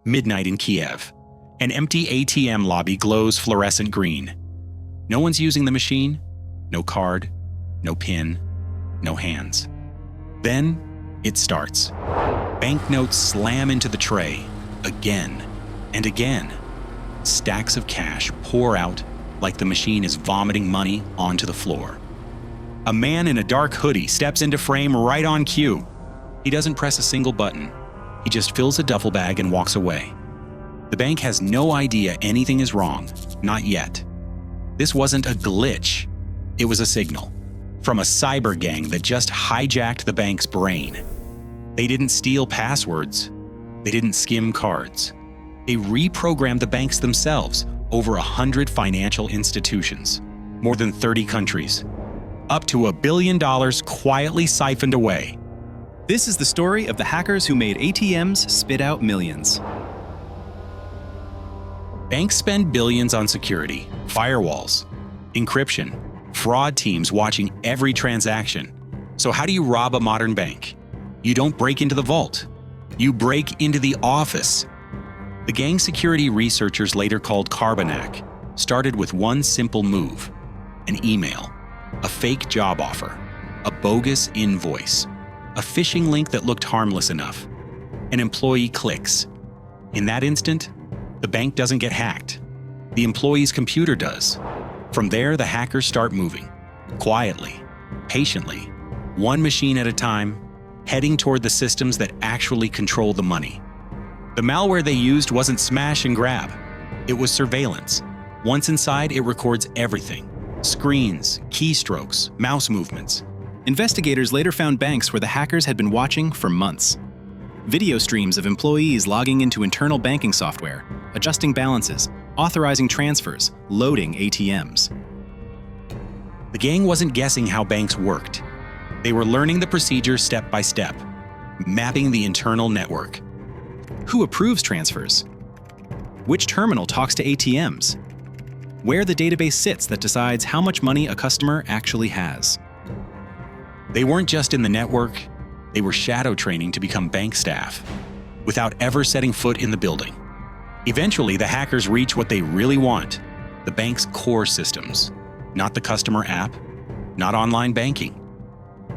Midnight in Kiev. An empty ATM lobby glows fluorescent green. No one's using the machine. No card. No PIN. No hands. Then it starts. Banknotes slam into the tray. Again and again. Stacks of cash pour out like the machine is vomiting money onto the floor. A man in a dark hoodie steps into frame right on cue. He doesn't press a single button. He just fills a duffel bag and walks away. The bank has no idea anything is wrong, not yet. This wasn't a glitch. It was a signal from a cyber gang that just hijacked the bank's brain. They didn't steal passwords. They didn't skim cards. They reprogrammed the banks themselves, over 100 financial institutions, more than 30 countries. Up to $1 billion quietly siphoned away. This is the story of the hackers who made ATMs spit out millions. Banks spend billions on security, firewalls, encryption, fraud teams watching every transaction. So how do you rob a modern bank? You don't break into the vault. You break into the office. The gang security researchers later called Carbanak started with one simple move: an email, a fake job offer, a bogus invoice, a phishing link that looked harmless enough. An employee clicks. In that instant, the bank doesn't get hacked. The employee's computer does. From there, the hackers start moving, quietly, patiently, one machine at a time, heading toward the systems that actually control the money. The malware they used wasn't smash and grab. It was surveillance. Once inside, it records everything: screens, keystrokes, mouse movements. Investigators later found banks where the hackers had been watching for months. Video streams of employees logging into internal banking software, adjusting balances, authorizing transfers, loading ATMs. The gang wasn't guessing how banks worked. They were learning the procedures step by step, mapping the internal network. Who approves transfers? Which terminal talks to ATMs? Where the database sits that decides how much money a customer actually has. They weren't just in the network, they were shadow training to become bank staff, without ever setting foot in the building. Eventually, the hackers reach what they really want: the bank's core systems. Not the customer app, not online banking.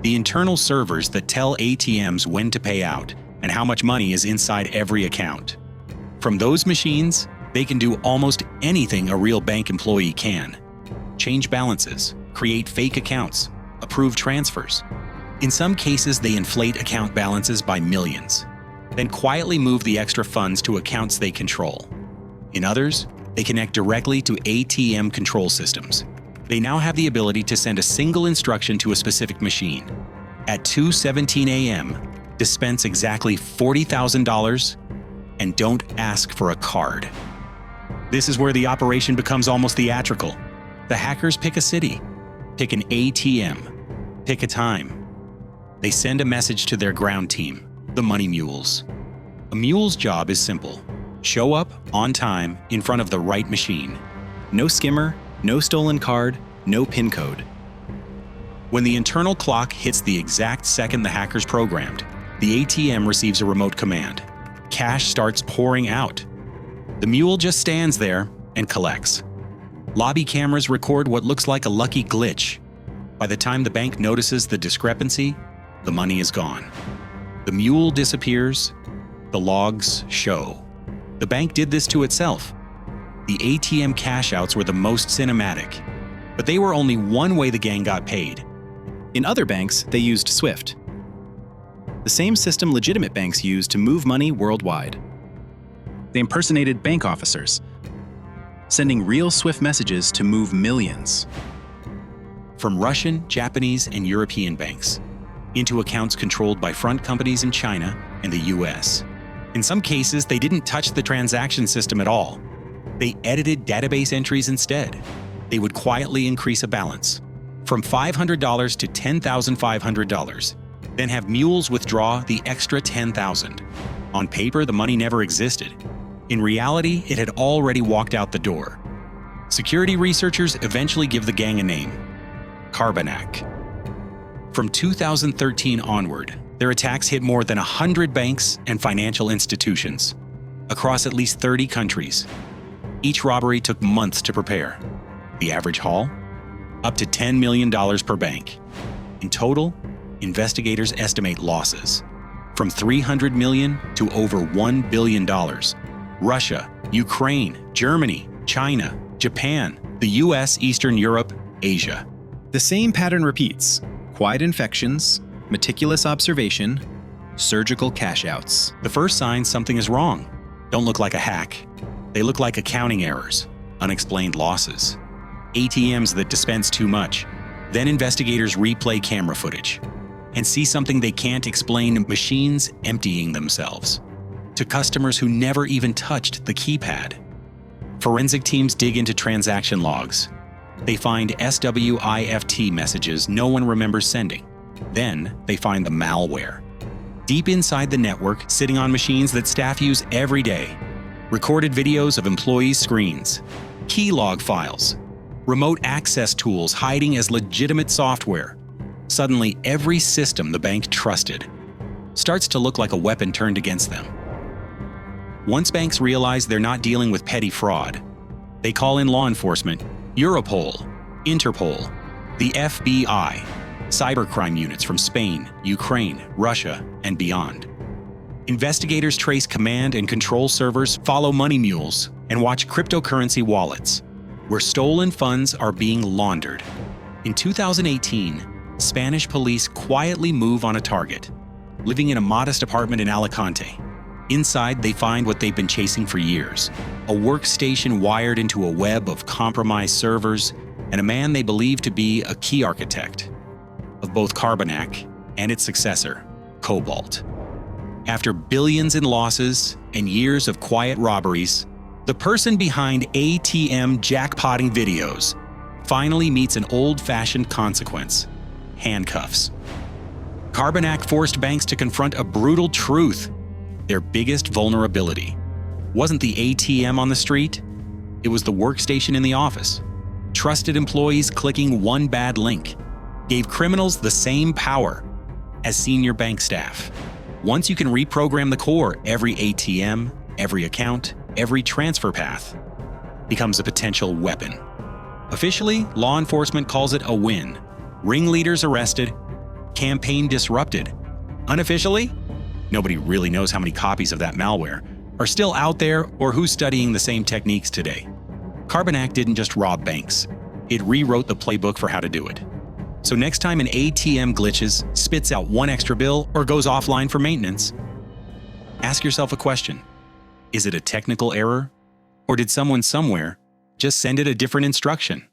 The internal servers that tell ATMs when to pay out and how much money is inside every account. From those machines, they can do almost anything a real bank employee can. Change balances, create fake accounts, approve transfers. In some cases, they inflate account balances by millions, then quietly move the extra funds to accounts they control. In others, they connect directly to ATM control systems. They now have the ability to send a single instruction to a specific machine. At 2:17 a.m., dispense exactly $40,000 and don't ask for a card. This is where the operation becomes almost theatrical. The hackers pick a city, pick an ATM, pick a time. They send a message to their ground team, the money mules. A mule's job is simple: show up on time in front of the right machine. No skimmer, no stolen card, no PIN code. When the internal clock hits the exact second the hackers programmed, the ATM receives a remote command. Cash starts pouring out. The mule just stands there and collects. Lobby cameras record what looks like a lucky glitch. By the time the bank notices the discrepancy, the money is gone. The mule disappears. The logs show. The bank did this to itself. The ATM cash outs were the most cinematic, but they were only one way the gang got paid. In other banks, they used SWIFT, the same system legitimate banks use to move money worldwide. They impersonated bank officers, sending real SWIFT messages to move millions. From Russian, Japanese, and European banks, into accounts controlled by front companies in China and the US. In some cases, they didn't touch the transaction system at all. They edited database entries instead. They would quietly increase a balance from $500 to $10,500, then have mules withdraw the extra $10,000. On paper, the money never existed. In reality, it had already walked out the door. Security researchers eventually give the gang a name: Carbanak. From 2013 onward, their attacks hit more than 100 banks and financial institutions. across at least 30 countries. Each robbery took months to prepare. The average haul? Up to $10 million per bank. In total, investigators estimate losses from $300 million to over $1 billion. Russia, Ukraine, Germany, China, Japan, the US, Eastern Europe, Asia. The same pattern repeats: quiet infections, meticulous observation, surgical cash-outs. The first sign something is wrong don't look like a hack. They look like accounting errors, unexplained losses, ATMs that dispense too much. Then investigators replay camera footage and see something they can't explain: machines emptying themselves to customers who never even touched the keypad. Forensic teams dig into transaction logs. They find SWIFT messages no one remembers sending. Then they find the malware. Deep inside the network, sitting on machines that staff use every day. Recorded videos of employees' screens, key log files, remote access tools hiding as legitimate software. Suddenly, every system the bank trusted starts to look like a weapon turned against them. Once banks realize they're not dealing with petty fraud, they call in law enforcement, Europol, Interpol, the FBI, cybercrime units from Spain, Ukraine, Russia, and beyond. Investigators trace command and control servers, follow money mules, and watch cryptocurrency wallets, where stolen funds are being laundered. In 2018, Spanish police quietly move on a target, living in a modest apartment in Alicante. Inside, they find what they've been chasing for years: a workstation wired into a web of compromised servers, and a man they believe to be a key architect of both Carbonac and its successor, Cobalt. After billions in losses and years of quiet robberies, the person behind ATM jackpotting videos finally meets an old-fashioned consequence: handcuffs. Carbonac forced banks to confront a brutal truth. Their biggest vulnerability wasn't the ATM on the street, it was the workstation in the office. Trusted employees clicking one bad link gave criminals the same power as senior bank staff. Once you can reprogram the core, every ATM, every account, every transfer path becomes a potential weapon. Officially, law enforcement calls it a win. Ringleaders arrested, campaign disrupted. Unofficially, nobody really knows how many copies of that malware are still out there or who's studying the same techniques today. Carbonac didn't just rob banks, it rewrote the playbook for how to do it. So next time an ATM glitches, spits out one extra bill, or goes offline for maintenance, ask yourself a question. Is it a technical error? Or did someone somewhere just send it a different instruction?